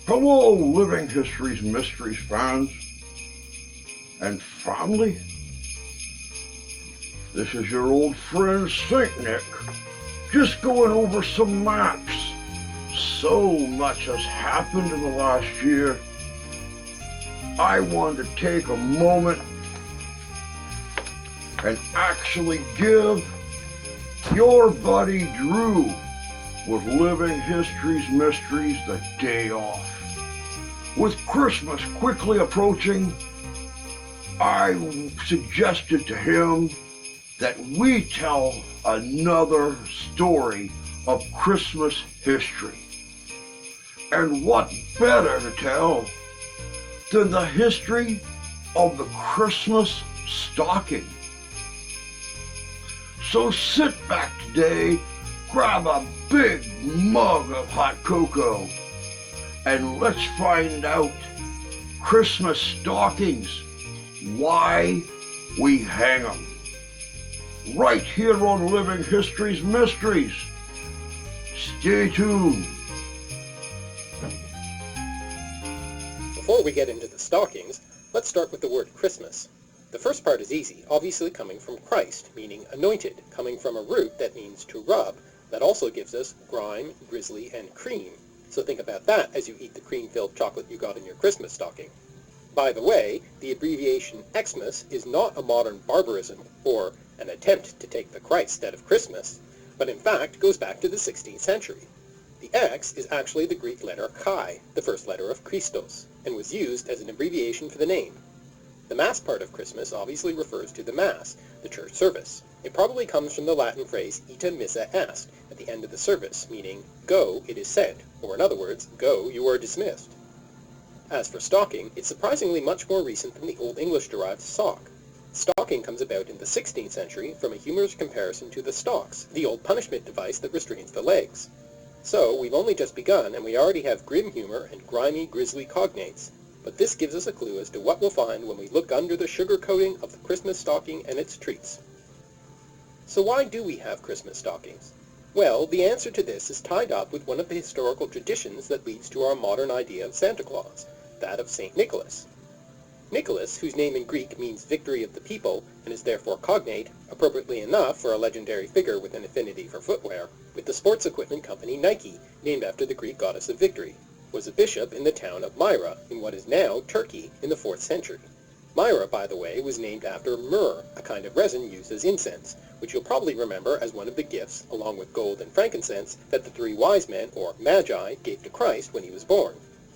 Hello, Living Histories Mysteries fans and family. This is your old friend St. Nick, just going over some maps. So much has happened in the last year. I wanted to take a moment and actually give your buddy Drew with Living Histories Mysteries the day off. With Christmas quickly approaching, I suggested to him that we tell another story of Christmas history. And what better to tell than the history of the Christmas stocking? So sit back today, grab a big mug of hot cocoa, and let's find out Christmas stockings, why we hang them. Right here on Living Histories Mysteries. Stay tuned. Before we get into the stockings, let's start with the word Christmas. The first part is easy, obviously coming from Christ, meaning anointed, coming from a root that means to rub, that also gives us grime, grizzly, and cream. So think about that as you eat the cream-filled chocolate you got in your Christmas stocking. By the way, the abbreviation Xmas is not a modern barbarism or an attempt to take the Christ out of Christmas, but in fact goes back to the 16th century. The X is actually the Greek letter Chi, the first letter of Christos, and was used as an abbreviation for the name. The Mass part of Christmas obviously refers to the Mass, the church service. It probably comes from the Latin phrase ita missa est, at the end of the service, meaning, go, it is said, or in other words, go, you are dismissed. As for stocking, it's surprisingly much more recent than the Old English-derived sock. Stocking comes about in the 16th century from a humorous comparison to the stocks, the old punishment device that restrains the legs. So, we've only just begun, and we already have grim humor and grimy, grisly cognates. But this gives us a clue as to what we'll find when we look under the sugar coating of the Christmas stocking and its treats. So why do we have Christmas stockings? Well, the answer to this is tied up with one of the historical traditions that leads to our modern idea of Santa Claus, that of St. Nicholas. Nicholas, whose name in Greek means victory of the people, and is therefore cognate, appropriately enough for a legendary figure with an affinity for footwear, with the sports equipment company Nike, named after the Greek goddess of victory, was a bishop in the town of Myra, in what is now Turkey, in the 4th century. Myra, by the way, was named after myrrh, a kind of resin used as incense, which you'll probably remember as one of the gifts, along with gold and frankincense, that the 3 wise men, or magi, gave to Christ when he was born.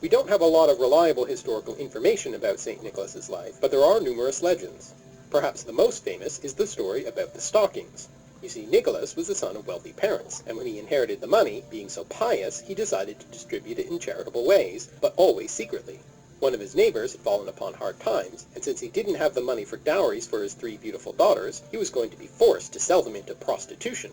We don't have a lot of reliable historical information about St. Nicholas's life, but there are numerous legends. Perhaps the most famous is the story about the stockings. You see, Nicholas was the son of wealthy parents, and when he inherited the money, being so pious, he decided to distribute it in charitable ways, but always secretly. One of his neighbors had fallen upon hard times, and since he didn't have the money for dowries for his 3 beautiful daughters, he was going to be forced to sell them into prostitution.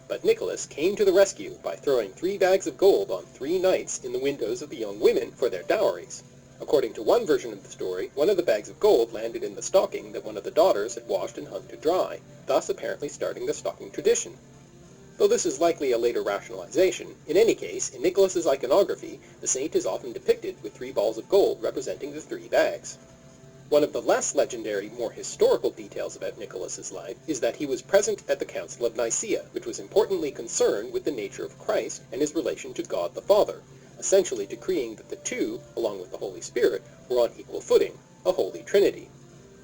But Nicholas came to the rescue by throwing 3 bags of gold on 3 knights in the windows of the young women for their dowries. According to one version of the story, one of the bags of gold landed in the stocking that one of the daughters had washed and hung to dry, thus apparently starting the stocking tradition. Though this is likely a later rationalization, in any case, in Nicholas's iconography, the saint is often depicted with 3 balls of gold representing the 3 bags. One of the less legendary, more historical details about Nicholas's life is that he was present at the Council of Nicaea, which was importantly concerned with the nature of Christ and his relation to God the Father, essentially decreeing that the 2, along with the Holy Spirit, were on equal footing, a Holy Trinity.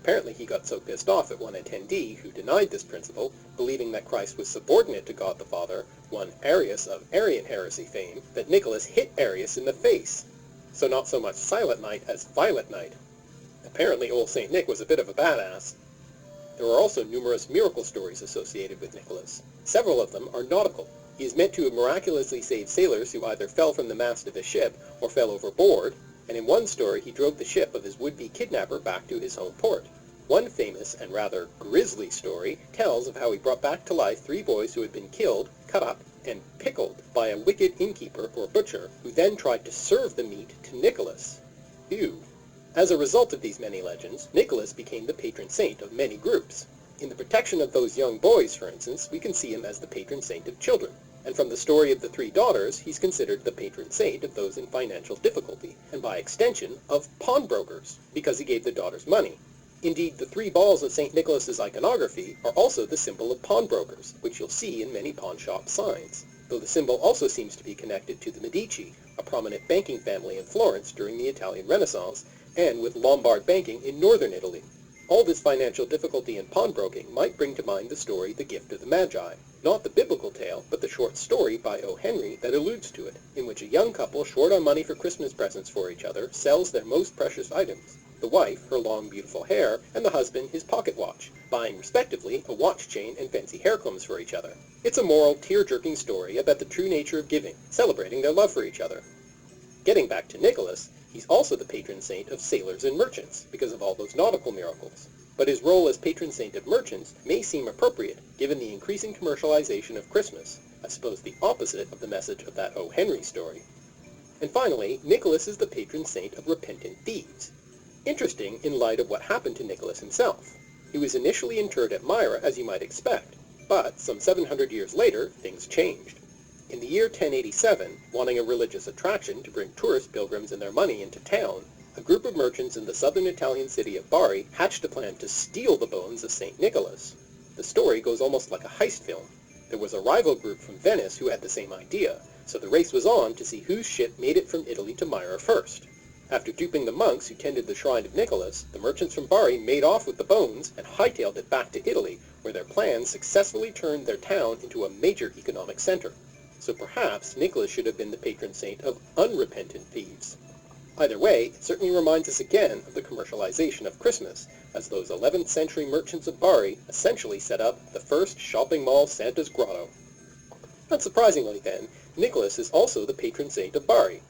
Apparently he got so pissed off at one attendee who denied this principle, believing that Christ was subordinate to God the Father, one Arius of Arian heresy fame, that Nicholas hit Arius in the face. So not so much Silent Night as Violent Night. Apparently old St. Nick was a bit of a badass. There are also numerous miracle stories associated with Nicholas. Several of them are nautical. He is meant to have miraculously saved sailors who either fell from the mast of a ship or fell overboard, and in one story he drove the ship of his would-be kidnapper back to his home port. One famous and rather grisly story tells of how he brought back to life 3 boys who had been killed, cut up, and pickled by a wicked innkeeper or butcher, who then tried to serve the meat to Nicholas. Ew. As a result of these many legends, Nicholas became the patron saint of many groups. In the protection of those young boys, for instance, we can see him as the patron saint of children. And from the story of the three daughters, he's considered the patron saint of those in financial difficulty, and by extension, of pawnbrokers, because he gave the daughters money. Indeed, the three balls of St. Nicholas's iconography are also the symbol of pawnbrokers, which you'll see in many pawn shop signs, though the symbol also seems to be connected to the Medici, a prominent banking family in Florence during the Italian Renaissance, and with Lombard banking in northern Italy. All this financial difficulty in pawnbroking might bring to mind the story The Gift of the Magi, not the biblical tale, but the short story by O. Henry that alludes to it, in which a young couple short on money for Christmas presents for each other sells their most precious items, the wife her long beautiful hair, and the husband his pocket watch, buying respectively a watch chain and fancy hair combs for each other. It's a moral, tear-jerking story about the true nature of giving, celebrating their love for each other. Getting back to Nicholas, he's also the patron saint of sailors and merchants, because of all those nautical miracles. But his role as patron saint of merchants may seem appropriate, given the increasing commercialization of Christmas, I suppose the opposite of the message of that O. Henry story. And finally, Nicholas is the patron saint of repentant thieves. Interesting in light of what happened to Nicholas himself. He was initially interred at Myra, as you might expect, but some 700 years later, things changed. In the year 1087, wanting a religious attraction to bring tourist pilgrims and their money into town, a group of merchants in the southern Italian city of Bari hatched a plan to steal the bones of St. Nicholas. The story goes almost like a heist film. There was a rival group from Venice who had the same idea, so the race was on to see whose ship made it from Italy to Myra first. After duping the monks who tended the shrine of Nicholas, the merchants from Bari made off with the bones and hightailed it back to Italy, where their plans successfully turned their town into a major economic center. So perhaps Nicholas should have been the patron saint of unrepentant thieves. Either way, it certainly reminds us again of the commercialization of Christmas, as those 11th century merchants of Bari essentially set up the first shopping mall Santa's grotto. Unsurprisingly then, Nicholas is also the patron saint of Bari.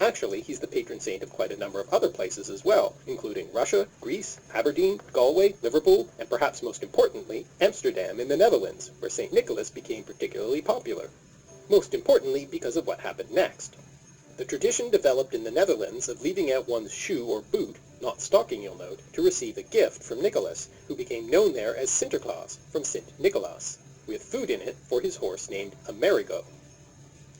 Actually, he's the patron saint of quite a number of other places as well, including Russia, Greece, Aberdeen, Galway, Liverpool, and perhaps most importantly, Amsterdam in the Netherlands, where St. Nicholas became particularly popular. Most importantly because of what happened next. The tradition developed in the Netherlands of leaving out one's shoe or boot, not stocking you'll note, to receive a gift from Nicholas, who became known there as Sinterklaas, from Sint Nicolaas, with food in it for his horse named Amerigo.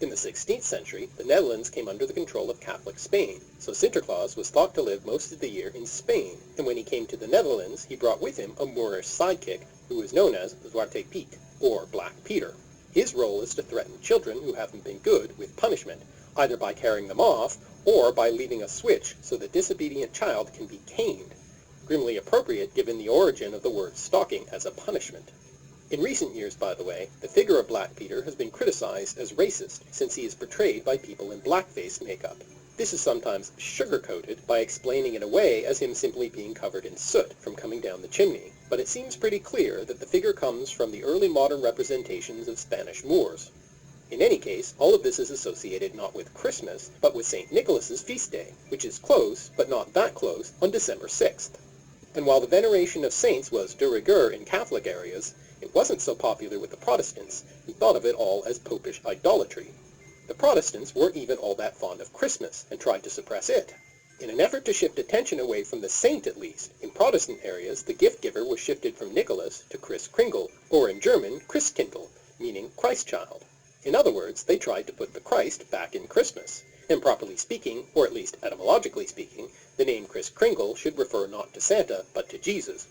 In the 16th century, the Netherlands came under the control of Catholic Spain, so Sinterklaas was thought to live most of the year in Spain, and when he came to the Netherlands, he brought with him a Moorish sidekick, who was known as Zwarte Piet, or Black Peter. His role is to threaten children who haven't been good with punishment, either by carrying them off, or by leaving a switch so the disobedient child can be caned, grimly appropriate given the origin of the word stocking as a punishment. In recent years, by the way, the figure of Black Peter has been criticized as racist, since he is portrayed by people in blackface makeup. This is sometimes sugar-coated by explaining it away as him simply being covered in soot from coming down the chimney, but it seems pretty clear that the figure comes from the early modern representations of Spanish Moors. In any case, all of this is associated not with Christmas, but with St. Nicholas's feast day, which is close, but not that close, on December 6th. And while the veneration of saints was de rigueur in Catholic areas, it wasn't so popular with the Protestants, who thought of it all as popish idolatry. The Protestants weren't even all that fond of Christmas, and tried to suppress it. In an effort to shift attention away from the saint at least, in Protestant areas the gift giver was shifted from Nicholas to Kriss Kringle, or in German, Kriss Kringle, meaning Christ child. In other words, they tried to put the Christ back in Christmas. And properly speaking, or at least etymologically speaking, the name Kriss Kringle should refer not to Santa, but to Jesus.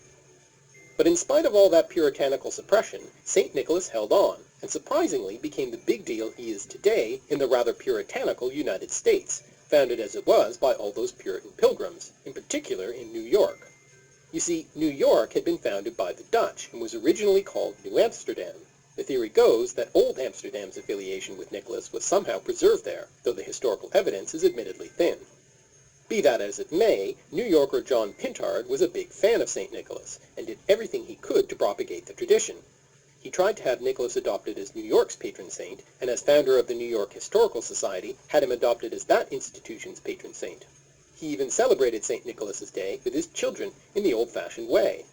But in spite of all that puritanical suppression, St. Nicholas held on, and surprisingly became the big deal he is today in the rather puritanical United States, founded as it was by all those Puritan pilgrims, in particular in New York. You see, New York had been founded by the Dutch, and was originally called New Amsterdam. The theory goes that Old Amsterdam's affiliation with Nicholas was somehow preserved there, though the historical evidence is admittedly thin. Be that as it may, New Yorker John Pintard was a big fan of St. Nicholas, and did everything he could to propagate the tradition. He tried to have Nicholas adopted as New York's patron saint, and as founder of the New York Historical Society, had him adopted as that institution's patron saint. He even celebrated St. Nicholas's Day with his children in the old-fashioned way.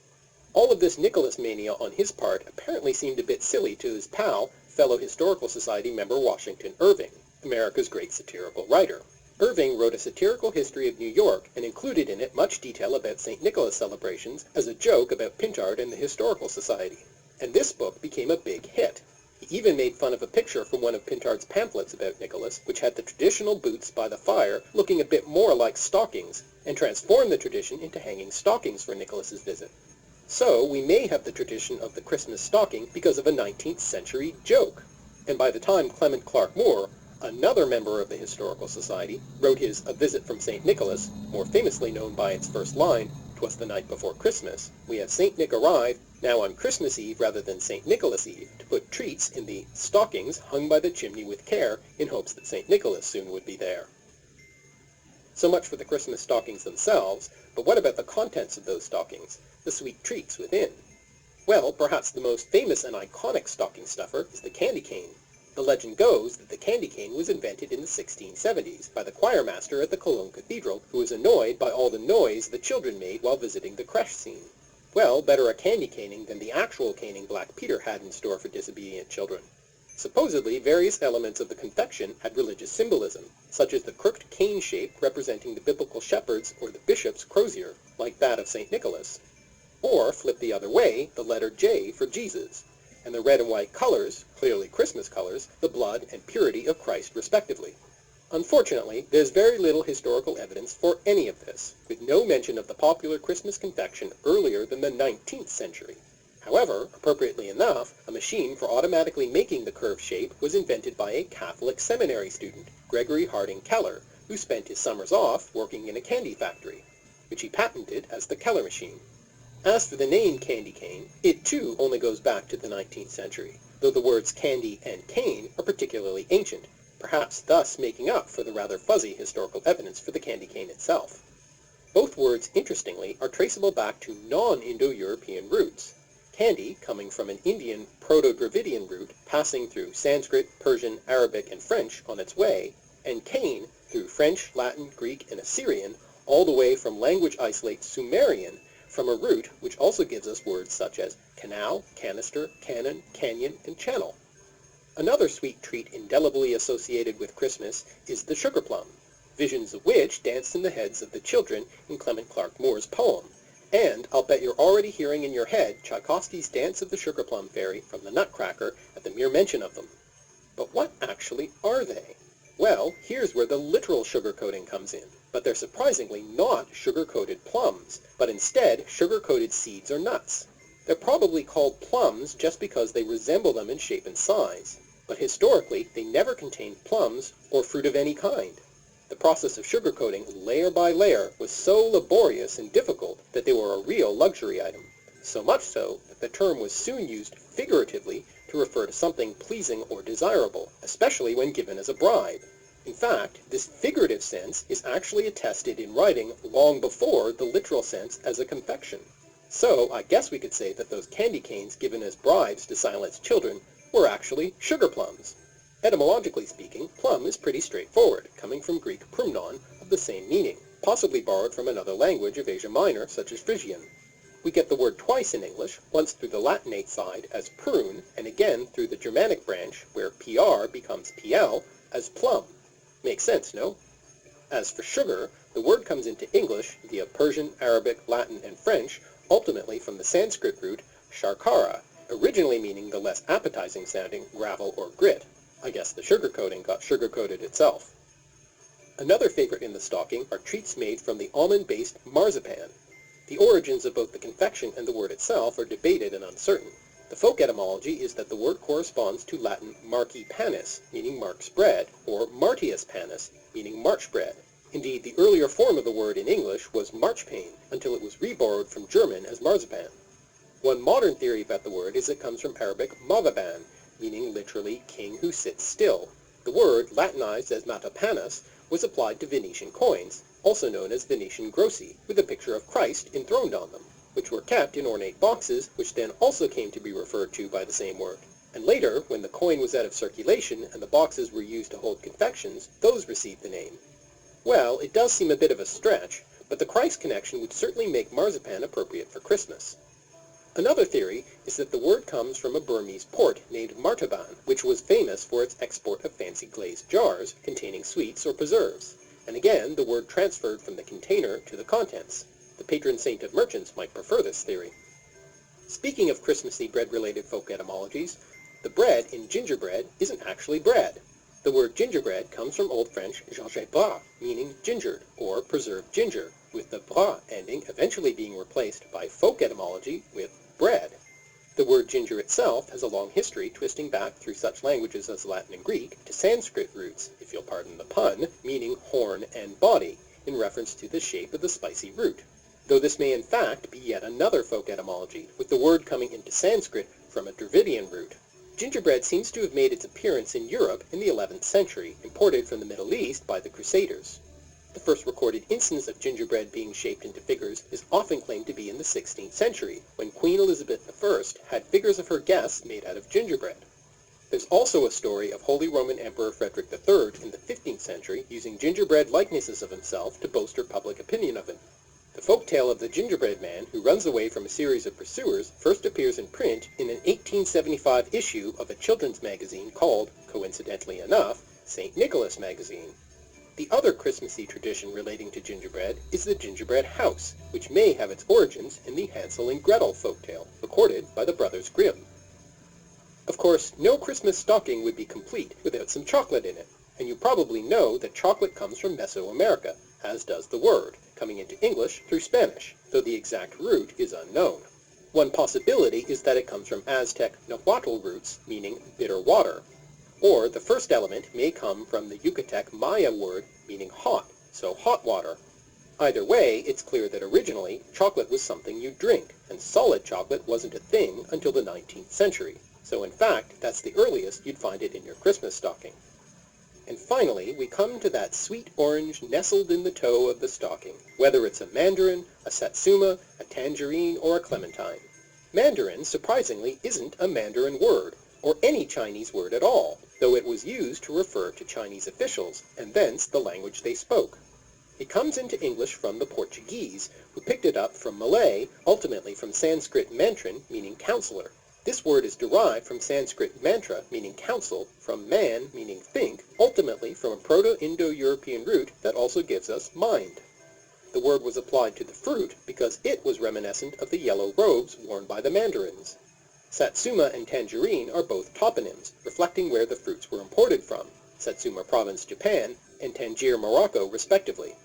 All of this Nicholas mania on his part apparently seemed a bit silly to his pal, fellow Historical Society member Washington Irving, America's great satirical writer. Irving wrote a satirical history of New York and included in it much detail about St. Nicholas celebrations as a joke about Pintard and the Historical Society. And this book became a big hit. He even made fun of a picture from one of Pintard's pamphlets about Nicholas, which had the traditional boots by the fire looking a bit more like stockings, and transformed the tradition into hanging stockings for Nicholas's visit. So we may have the tradition of the Christmas stocking because of a 19th century joke. And by the time Clement Clarke Moore, another member of the Historical Society, wrote his A Visit from St. Nicholas, more famously known by its first line, "'Twas the night before Christmas," we have St. Nick arrive, now on Christmas Eve rather than St. Nicholas Eve, to put treats in the stockings hung by the chimney with care in hopes that St. Nicholas soon would be there. So much for the Christmas stockings themselves, but what about the contents of those stockings, the sweet treats within? Well, perhaps the most famous and iconic stocking stuffer is the candy cane. The legend goes that the candy cane was invented in the 1670s by the choirmaster at the Cologne Cathedral, who was annoyed by all the noise the children made while visiting the creche scene. Well, better a candy caning than the actual caning Black Peter had in store for disobedient children. Supposedly, various elements of the confection had religious symbolism, such as the crooked cane shape representing the biblical shepherd's or the bishop's crozier, like that of St. Nicholas. Or, flipped the other way, the letter J for Jesus, and the red and white colors, clearly Christmas colors, the blood and purity of Christ respectively. Unfortunately, there's very little historical evidence for any of this, with no mention of the popular Christmas confection earlier than the 19th century. However, appropriately enough, a machine for automatically making the curved shape was invented by a Catholic seminary student, Gregory Harding Keller, who spent his summers off working in a candy factory, which he patented as the Keller machine. As for the name candy cane, it too only goes back to the 19th century, though the words candy and cane are particularly ancient, perhaps thus making up for the rather fuzzy historical evidence for the candy cane itself. Both words, interestingly, are traceable back to non-Indo-European roots. Candy coming from an Indian Proto-Dravidian root passing through Sanskrit, Persian, Arabic, and French on its way, and cane through French, Latin, Greek, and Assyrian, all the way from language isolate Sumerian, from a root which also gives us words such as canal, canister, cannon, canyon, and channel. Another sweet treat indelibly associated with Christmas is the sugar plum, visions of which danced in the heads of the children in Clement Clarke Moore's poem. And I'll bet you're already hearing in your head Tchaikovsky's Dance of the Sugar Plum Fairy from the Nutcracker at the mere mention of them. But what actually are they? Well, here's where the literal sugar coating comes in. But they're surprisingly not sugar-coated plums, but instead sugar-coated seeds or nuts. They're probably called plums just because they resemble them in shape and size. But historically, they never contained plums or fruit of any kind. The process of sugar coating layer by layer was so laborious and difficult that they were a real luxury item. So much so that the term was soon used figuratively to refer to something pleasing or desirable, especially when given as a bribe. In fact, this figurative sense is actually attested in writing long before the literal sense as a confection. So I guess we could say that those candy canes given as bribes to silence children were actually sugar plums. Etymologically speaking, plum is pretty straightforward, coming from Greek prumnon of the same meaning, possibly borrowed from another language of Asia Minor, such as Phrygian. We get the word twice in English, once through the Latinate side as prune, and again through the Germanic branch, where PR becomes PL, as plum. Makes sense, no? As for sugar, the word comes into English via Persian, Arabic, Latin, and French, ultimately from the Sanskrit root sharkara, originally meaning the less appetizing sounding gravel or grit. I guess the sugar coating got sugar-coated itself. Another favorite in the stocking are treats made from the almond-based marzipan. The origins of both the confection and the word itself are debated and uncertain. The folk etymology is that the word corresponds to Latin marci panis, meaning Mark's bread, or martius panis, meaning March bread. Indeed, the earlier form of the word in English was marchpane, until it was reborrowed from German as marzipan. One modern theory about the word is it comes from Arabic mavaban, meaning literally king who sits still. The word, Latinized as matapanus, was applied to Venetian coins, also known as Venetian grossi, with a picture of Christ enthroned on them, which were kept in ornate boxes, which then also came to be referred to by the same word. And later, when the coin was out of circulation and the boxes were used to hold confections, those received the name. Well, it does seem a bit of a stretch, but the Christ connection would certainly make marzipan appropriate for Christmas. Another theory is that the word comes from a Burmese port named Martaban, which was famous for its export of fancy glazed jars containing sweets or preserves. and again the word transferred from the container to the contents. The patron saint of merchants might prefer this theory. Speaking of Christmassy bread-related folk etymologies, the bread in gingerbread isn't actually bread. The word gingerbread comes from Old French gingerbread, meaning gingered, or preserved ginger, with the bras ending eventually being replaced by folk etymology with bread. The word ginger itself has a long history twisting back through such languages as Latin and Greek to Sanskrit roots, if you'll pardon the pun, meaning horn and body, in reference to the shape of the spicy root. Though this may in fact be yet another folk etymology, with the word coming into Sanskrit from a Dravidian root. Gingerbread seems to have made its appearance in Europe in the 11th century, imported from the Middle East by the Crusaders. The first recorded instance of gingerbread being shaped into figures is often claimed to be in the 16th century, when Queen Elizabeth I had figures of her guests made out of gingerbread. There's also a story of Holy Roman Emperor Frederick III in the 15th century using gingerbread likenesses of himself to bolster public opinion of him. The folk tale of the gingerbread man who runs away from a series of pursuers first appears in print in an 1875 issue of a children's magazine called, coincidentally enough, St. Nicholas magazine. The other Christmassy tradition relating to gingerbread is the gingerbread house, which may have its origins in the Hansel and Gretel folktale, recorded by the Brothers Grimm. Of course, no Christmas stocking would be complete without some chocolate in it, and you probably know that chocolate comes from Mesoamerica, as does the word, coming into English through Spanish, though the exact root is unknown. One possibility is that it comes from Aztec nahuatl roots, meaning bitter water. Or the first element may come from the Yucatec Maya word meaning hot, so hot water. Either way, it's clear that originally, chocolate was something you drink, and solid chocolate wasn't a thing until the 19th century. So in fact, that's the earliest you'd find it in your Christmas stocking. And finally, we come to that sweet orange nestled in the toe of the stocking, whether it's a mandarin, a satsuma, a tangerine, or a clementine. Mandarin, surprisingly, isn't a Mandarin word, or any Chinese word at all, though it was used to refer to Chinese officials, and thence the language they spoke. It comes into English from the Portuguese, who picked it up from Malay, ultimately from Sanskrit mantrin, meaning counselor. This word is derived from Sanskrit mantra, meaning counsel, from man, meaning think, ultimately from a Proto-Indo-European root that also gives us mind. The word was applied to the fruit because it was reminiscent of the yellow robes worn by the mandarins. Satsuma and tangerine are both toponyms, reflecting where the fruits were imported from, Satsuma Province, Japan, and Tangier, Morocco, respectively.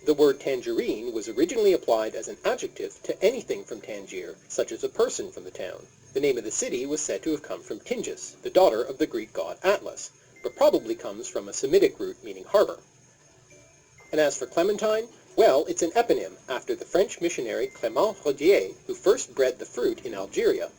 The word tangerine was originally applied as an adjective to anything from Tangier, such as a person from the town. The name of the city was said to have come from Tingis, the daughter of the Greek god Atlas, but probably comes from a Semitic root meaning harbor. And as for clementine, well, it's an eponym after the French missionary Clément Rodier, who first bred the fruit in Algeria.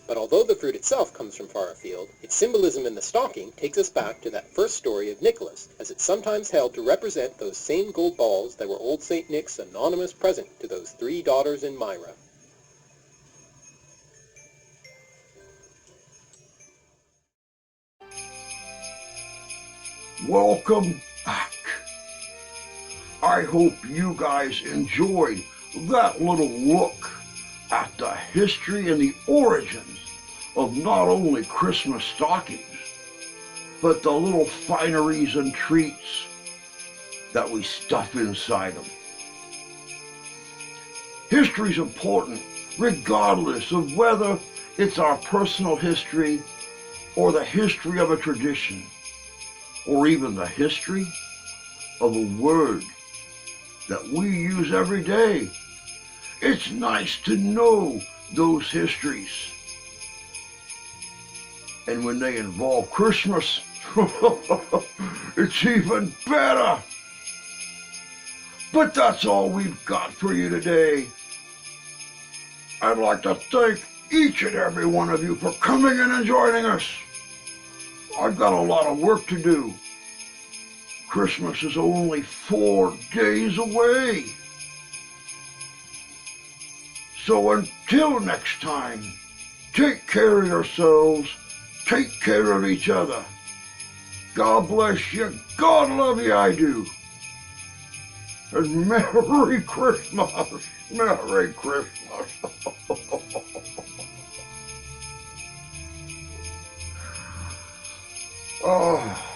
But although the fruit itself comes from far afield, its symbolism in the stocking takes us back to that first story of Nicholas, as it's sometimes held to represent those same gold balls that were old St. Nick's anonymous present to those 3 daughters in Myra. Welcome back. I hope you guys enjoyed that little look at the history and the origins of not only Christmas stockings, but the little fineries and treats that we stuff inside them. History's important regardless of whether it's our personal history or the history of a tradition, or even the history of a word that we use every day. It's nice to know those histories. And when they involve Christmas, it's even better. But that's all we've got for you today. I'd like to thank each and every one of you for coming in and joining us. I've got a lot of work to do. Christmas is only 4 days away. So until next time, take care of yourselves, take care of each other. God bless you, God love you, I do. And Merry Christmas, Merry Christmas. Oh.